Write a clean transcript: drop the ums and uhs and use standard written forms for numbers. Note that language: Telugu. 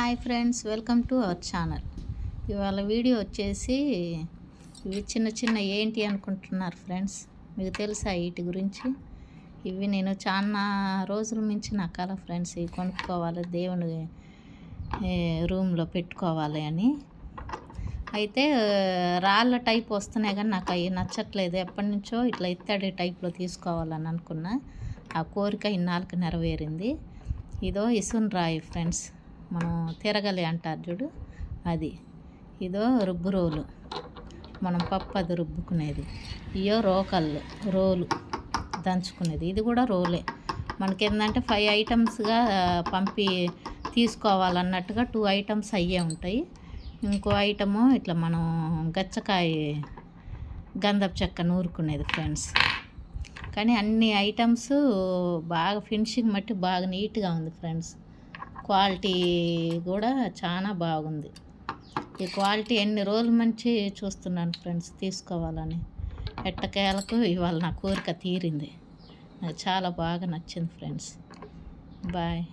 Hi friends, welcome to our channel. ఇవాళ వీడియో వచ్చేసి ఇవి చిన్న చిన్న ఏంటి అనుకుంటున్నారు ఫ్రెండ్స్. మీకు తెలుసా వీటి గురించి? ఇవి నేను చాలా రోజుల నుంచి నా కల ఫ్రెండ్స్. ఇవి కొనుక్కోవాలి, దేవుని రూమ్లో పెట్టుకోవాలి అని. అయితే రాళ్ళ టైప్ వస్తున్నాయి కానీ నాకు అవి నచ్చట్లేదు. ఎప్పటి నుంచో ఇట్లా ఇత్తడి టైప్లో తీసుకోవాలని అనుకున్నా. ఆ కోరిక ఇన్నాళ్ళకి నెరవేరింది. ఇదో ఇసున్ రాయి ఫ్రెండ్స్, మనం తిరగలి అంటారు చూడు, అది. ఇదో రుబ్బు రోలు, మనం పప్పు అది రుబ్బుకునేది. ఇయో రోలు దంచుకునేది. ఇది కూడా రోలే. మనకి ఏంటంటే 5 ఐటమ్స్గా తీసుకోవాలన్నట్టుగా 2 ఐటమ్స్ అయ్యే ఉంటాయి. ఇంకో ఐటము ఇట్లా మనం గచ్చకాయ గంధపు చెక్క నూరుకునేది ఫ్రెండ్స్. కానీ అన్ని ఐటమ్స్ బాగా ఫినిషింగ్ మట్టి బాగా నీట్గా ఉంది ఫ్రెండ్స్. క్వాలిటీ కూడా చాలా బాగుంది. ఈ క్వాలిటీ ఎన్ని రోజుల నుంచి చూస్తున్నాను ఫ్రెండ్స్ తీసుకోవాలని. ఎట్టకేలకు ఇవాళ నా కోరిక తీరింది. నాకు చాలా బాగా నచ్చింది ఫ్రెండ్స్. బాయ్.